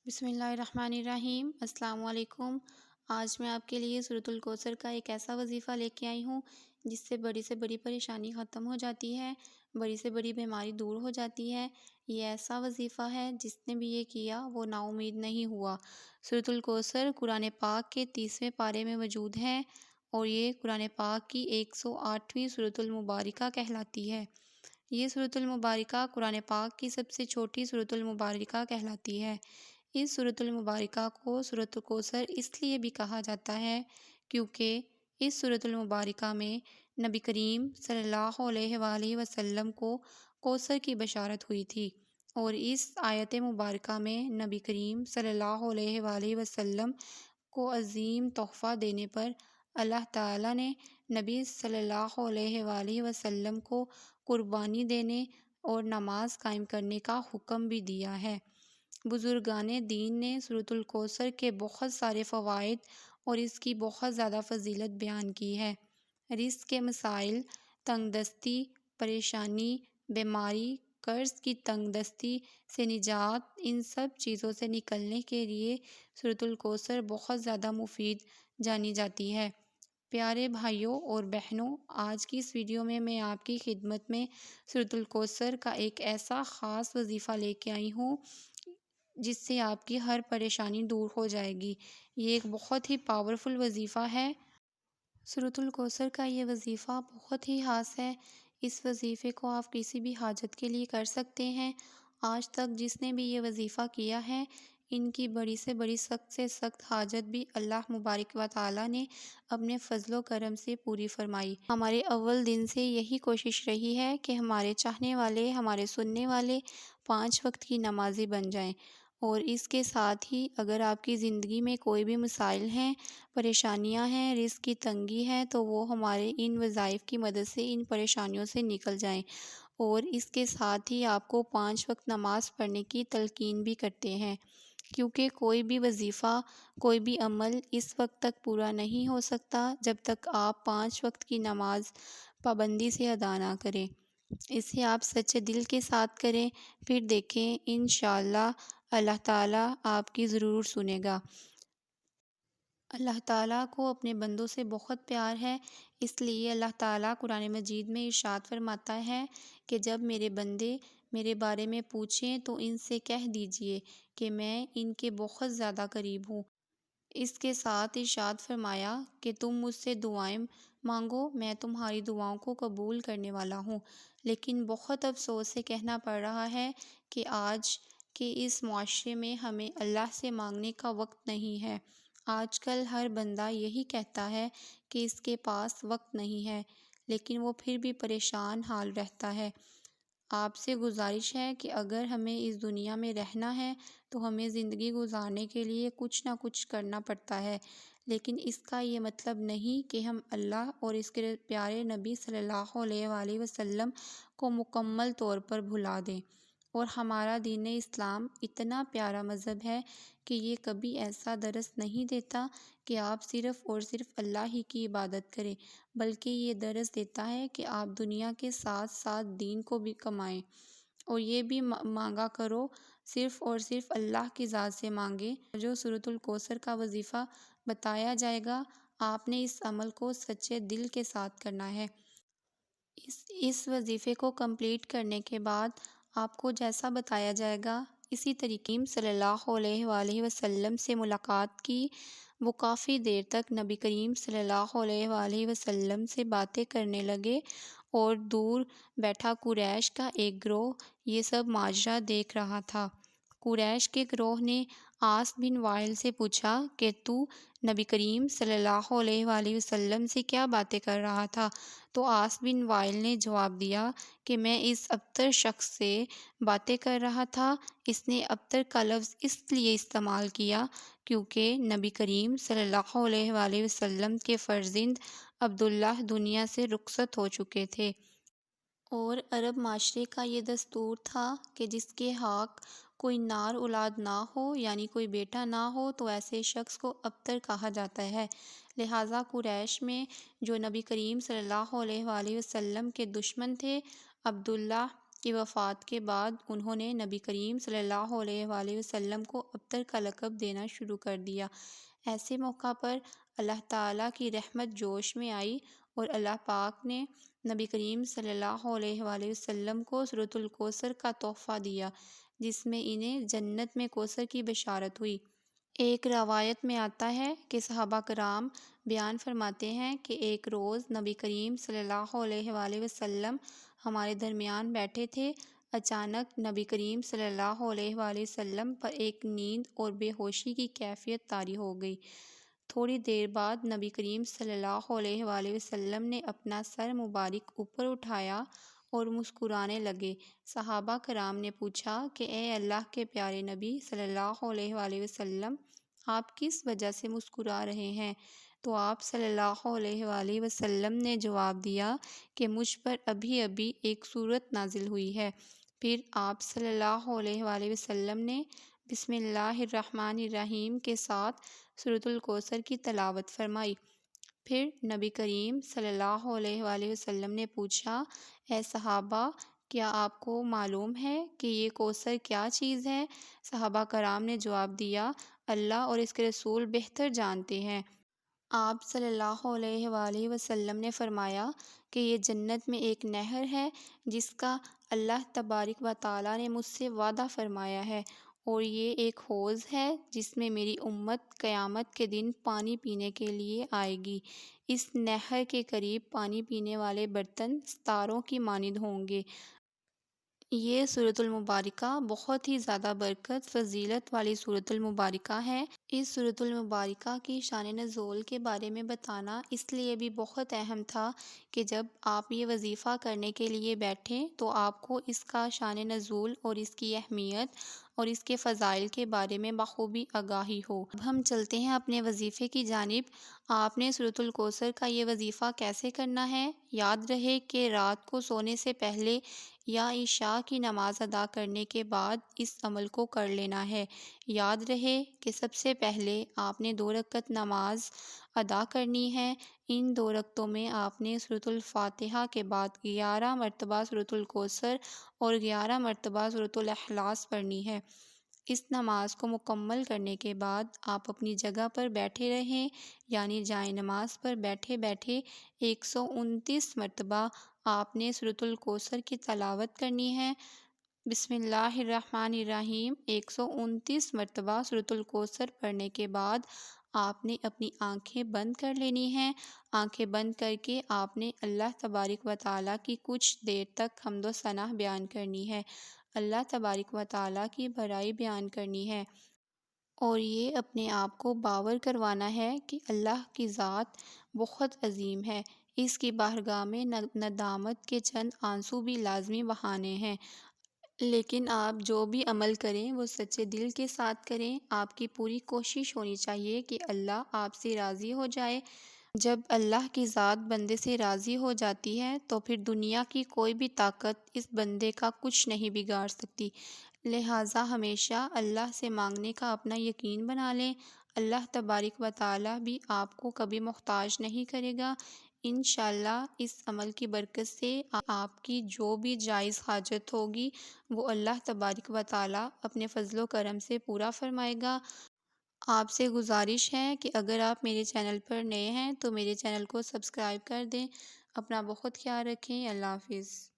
بسم اللہ الرحمن الرحیم۔ السلام علیکم۔ آج میں آپ کے لیے سورۃ الکوثر کا ایک ایسا وظیفہ لے کے آئی ہوں جس سے بڑی پریشانی ختم ہو جاتی ہے، بڑی سے بڑی بیماری دور ہو جاتی ہے۔ یہ ایسا وظیفہ ہے جس نے بھی یہ کیا وہ نا امید نہیں ہوا۔ سورۃ الکوثر قرآن پاک کے 30ویں پارے میں موجود ہے اور یہ قرآن پاک کی 108ویں سورۃ المبارکہ کہلاتی ہے۔ یہ سورۃ المبارکہ قرآن پاک کی سب سے چھوٹی سورۃ المبارکہ کہلاتی ہے۔ اس سورۃ المبارکہ کو سورۃ الکوثر اس لیے بھی کہا جاتا ہے کیونکہ اس سورۃ المبارکہ میں نبی کریم صلی اللہ علیہ وآلہ وسلم کو کوثر کی بشارت ہوئی تھی، اور اس آیت مبارکہ میں نبی کریم صلی اللہ علیہ وآلہ وسلم کو عظیم تحفہ دینے پر اللہ تعالیٰ نے نبی صلی اللہ علیہ وآلہ وسلم کو قربانی دینے اور نماز قائم کرنے کا حکم بھی دیا ہے۔ بزرگان دین نے سورۃ الکوثر کے بہت سارے فوائد اور اس کی بہت زیادہ فضیلت بیان کی ہے۔ رزق کے مسائل، تنگ دستی، پریشانی، بیماری، قرض کی تنگ دستی سے نجات، ان سب چیزوں سے نکلنے کے لیے سورۃ الکوثر بہت زیادہ مفید جانی جاتی ہے۔ پیارے بھائیوں اور بہنوں، آج کی اس ویڈیو میں آپ کی خدمت میں سورۃ الکوثر کا ایک ایسا خاص وظیفہ لے کے آئی ہوں جس سے آپ کی ہر پریشانی دور ہو جائے گی۔ یہ ایک بہت ہی پاورفل وظیفہ ہے۔ سورۃ الکوثر کا یہ وظیفہ بہت ہی خاص ہے۔ اس وظیفے کو آپ کسی بھی حاجت کے لیے کر سکتے ہیں۔ آج تک جس نے بھی یہ وظیفہ کیا ہے ان کی بڑی سے بڑی سخت سے سخت حاجت بھی اللہ مبارک و تعالیٰ نے اپنے فضل و کرم سے پوری فرمائی۔ ہمارے اول دن سے یہی کوشش رہی ہے کہ ہمارے چاہنے والے، ہمارے سننے والے 5 وقت کی نمازی بن جائیں، اور اس کے ساتھ ہی اگر آپ کی زندگی میں کوئی بھی مسائل ہیں، پریشانیاں ہیں، رزق کی تنگی ہے، تو وہ ہمارے ان وظائف کی مدد سے ان پریشانیوں سے نکل جائیں۔ اور اس کے ساتھ ہی آپ کو 5 وقت نماز پڑھنے کی تلقین بھی کرتے ہیں، کیونکہ کوئی بھی وظیفہ، کوئی بھی عمل اس وقت تک پورا نہیں ہو سکتا جب تک آپ 5 وقت کی نماز پابندی سے ادا نہ کریں۔ اسے آپ سچے دل کے ساتھ کریں، پھر دیکھیں انشاءاللہ اللہ تعالیٰ آپ کی ضرور سنے گا۔ اللہ تعالیٰ کو اپنے بندوں سے بہت پیار ہے، اس لیے اللہ تعالیٰ قرآن مجید میں ارشاد فرماتا ہے کہ جب میرے بندے میرے بارے میں پوچھیں تو ان سے کہہ دیجئے کہ میں ان کے بہت زیادہ قریب ہوں۔ اس کے ساتھ ارشاد فرمایا کہ تم مجھ سے دعائیں مانگو، میں تمہاری دعاؤں کو قبول کرنے والا ہوں۔ لیکن بہت افسوس سے کہنا پڑ رہا ہے کہ آج کے اس معاشرے میں ہمیں اللہ سے مانگنے کا وقت نہیں ہے۔ آج کل ہر بندہ یہی کہتا ہے کہ اس کے پاس وقت نہیں ہے، لیکن وہ پھر بھی پریشان حال رہتا ہے۔ آپ سے گزارش ہے کہ اگر ہمیں اس دنیا میں رہنا ہے تو ہمیں زندگی گزارنے کے لیے کچھ نہ کچھ کرنا پڑتا ہے، لیکن اس کا یہ مطلب نہیں کہ ہم اللہ اور اس کے پیارے نبی صلی اللہ علیہ وآلہ وسلم کو مکمل طور پر بھلا دیں۔ اور ہمارا دین اسلام اتنا پیارا مذہب ہے کہ یہ کبھی ایسا درس نہیں دیتا کہ آپ صرف اور صرف اللہ ہی کی عبادت کریں، بلکہ یہ درس دیتا ہے کہ آپ دنیا کے ساتھ ساتھ دین کو بھی کمائیں، اور یہ بھی مانگا کرو صرف اور صرف اللہ کی ذات سے مانگے۔ جو سورۃ الکوثر کا وظیفہ بتایا جائے گا، آپ نے اس عمل کو سچے دل کے ساتھ کرنا ہے۔ اس وظیفے کو کمپلیٹ کرنے کے بعد آپ کو جیسا بتایا جائے گا اسی طریقے صلی اللہ علیہ وآلہ وسلم سے ملاقات کی۔ وہ کافی دیر تک نبی کریم صلی اللہ علیہ وآلہ وسلم سے باتیں کرنے لگے، اور دور بیٹھا قریش کا ایک گروہ یہ سب ماجرا دیکھ رہا تھا۔ قریش کے گروہ نے عاص بن وائل سے پوچھا کہ تو نبی کریم صلی اللہ علیہ وآلہ وسلم سے کیا باتیں کر رہا تھا؟ تو عاص بن وائل نے جواب دیا کہ میں اس ابتر شخص سے باتیں کر رہا تھا۔ اس نے ابتر کا لفظ اس لیے استعمال کیا کیونکہ نبی کریم صلی اللہ علیہ وآلہ وسلم کے فرزند عبداللہ دنیا سے رخصت ہو چکے تھے، اور عرب معاشرے کا یہ دستور تھا کہ جس کے حق کوئی نار اولاد نہ ہو، یعنی کوئی بیٹا نہ ہو، تو ایسے شخص کو ابتر کہا جاتا ہے۔ لہٰذا قریش میں جو نبی کریم صلی اللہ علیہ وآلہ وسلم کے دشمن تھے، عبداللہ کی وفات کے بعد انہوں نے نبی کریم صلی اللہ علیہ وآلہ وسلم کو ابتر کا لقب دینا شروع کر دیا۔ ایسے موقع پر اللہ تعالیٰ کی رحمت جوش میں آئی اور اللہ پاک نے نبی کریم صلی اللہ علیہ وآلہ وسلم کو سورۃ الکوثر کا تحفہ دیا، جس میں انہیں جنت میں کوثر کی بشارت ہوئی۔ ایک روایت میں آتا ہے کہ صحابہ کرام بیان فرماتے ہیں کہ ایک روز نبی کریم صلی اللہ علیہ وآلہ وسلم ہمارے درمیان بیٹھے تھے۔ اچانک نبی کریم صلی اللہ علیہ وآلہ وسلم پر ایک نیند اور بے ہوشی کی کیفیت طاری ہو گئی۔ تھوڑی دیر بعد نبی کریم صلی اللہ علیہ وآلہ وسلم نے اپنا سر مبارک اوپر اٹھایا اور مسکرانے لگے۔ صحابہ کرام نے پوچھا کہ اے اللہ کے پیارے نبی صلی اللہ علیہ وآلہ وسلم، آپ کس وجہ سے مسکرا رہے ہیں؟ تو آپ صلی اللہ علیہ وآلہ وسلم نے جواب دیا کہ مجھ پر ابھی ابھی ایک سورت نازل ہوئی ہے۔ پھر آپ صلی اللہ علیہ وآلہ وسلم نے بسم اللہ الرحمن الرحیم کے ساتھ سورۃ الکوثر کی تلاوت فرمائی۔ پھر نبی کریم صلی اللہ علیہ وآلہ وسلم نے پوچھا، اے صحابہ، کیا آپ کو معلوم ہے کہ یہ کوثر کیا چیز ہے؟ صحابہ کرام نے جواب دیا، اللہ اور اس کے رسول بہتر جانتے ہیں۔ آپ صلی اللہ علیہ وآلہ وسلم نے فرمایا کہ یہ جنت میں ایک نہر ہے جس کا اللہ تبارک و تعالیٰ نے مجھ سے وعدہ فرمایا ہے، اور یہ ایک حوض ہے جس میں میری امت قیامت کے دن پانی پینے کے لیے آئے گی۔ اس نہر کے قریب پانی پینے والے برتن ستاروں کی مانند ہوں گے۔ یہ سورۃ المبارکہ بہت ہی زیادہ برکت فضیلت والی سورۃ المبارکہ ہے۔ اس سورۃ المبارکہ کی شان نزول کے بارے میں بتانا اس لیے بھی بہت اہم تھا کہ جب آپ یہ وظیفہ کرنے کے لیے بیٹھیں تو آپ کو اس کا شان نزول اور اس کی اہمیت اور اس کے فضائل کے بارے میں بخوبی آگاہی ہو۔ اب ہم چلتے ہیں اپنے وظیفے کی جانب۔ آپ نے سورۃ الکوثر کا یہ وظیفہ کیسے کرنا ہے؟ یاد رہے کہ رات کو سونے سے پہلے یا عشاء کی نماز ادا کرنے کے بعد اس عمل کو کر لینا ہے۔ یاد رہے کہ سب سے پہلے آپ نے 2 رکعت نماز ادا کرنی ہے۔ ان 2 رکعتوں میں آپ نے سورۃ الفاتحہ کے بعد 11 مرتبہ سورۃ الکوثر اور 11 مرتبہ سورۃ الاخلاص پڑھنی ہے۔ اس نماز کو مکمل کرنے کے بعد آپ اپنی جگہ پر بیٹھے رہیں، یعنی جائے نماز پر بیٹھے بیٹھے 129 مرتبہ آپ نے سورۃ الکوثر کی تلاوت کرنی ہے۔ بسم اللہ الرحمن الرحیم 129 مرتبہ سورۃ الکوثر پڑھنے کے بعد آپ نے اپنی آنکھیں بند کر لینی ہیں۔ آنکھیں بند کر کے آپ نے اللہ تبارک و تعالیٰ کی کچھ دیر تک حمد و ثنا بیان کرنی ہے، اللہ تبارک و تعالیٰ کی بڑائی بیان کرنی ہے، اور یہ اپنے آپ کو باور کروانا ہے کہ اللہ کی ذات بہت عظیم ہے۔ اس کی بارگاہ میں ندامت کے چند آنسو بھی لازمی بہانے ہیں، لیکن آپ جو بھی عمل کریں وہ سچے دل کے ساتھ کریں۔ آپ کی پوری کوشش ہونی چاہیے کہ اللہ آپ سے راضی ہو جائے۔ جب اللہ کی ذات بندے سے راضی ہو جاتی ہے تو پھر دنیا کی کوئی بھی طاقت اس بندے کا کچھ نہیں بگاڑ سکتی۔ لہٰذا ہمیشہ اللہ سے مانگنے کا اپنا یقین بنا لیں۔ اللہ تبارک و تعالیٰ بھی آپ کو کبھی محتاج نہیں کرے گا۔ انشاءاللہ اس عمل کی برکت سے آپ کی جو بھی جائز حاجت ہوگی وہ اللہ تبارک و تعالیٰ اپنے فضل و کرم سے پورا فرمائے گا۔ آپ سے گزارش ہے کہ اگر آپ میرے چینل پر نئے ہیں تو میرے چینل کو سبسکرائب کر دیں۔ اپنا بہت خیال رکھیں۔ اللہ حافظ۔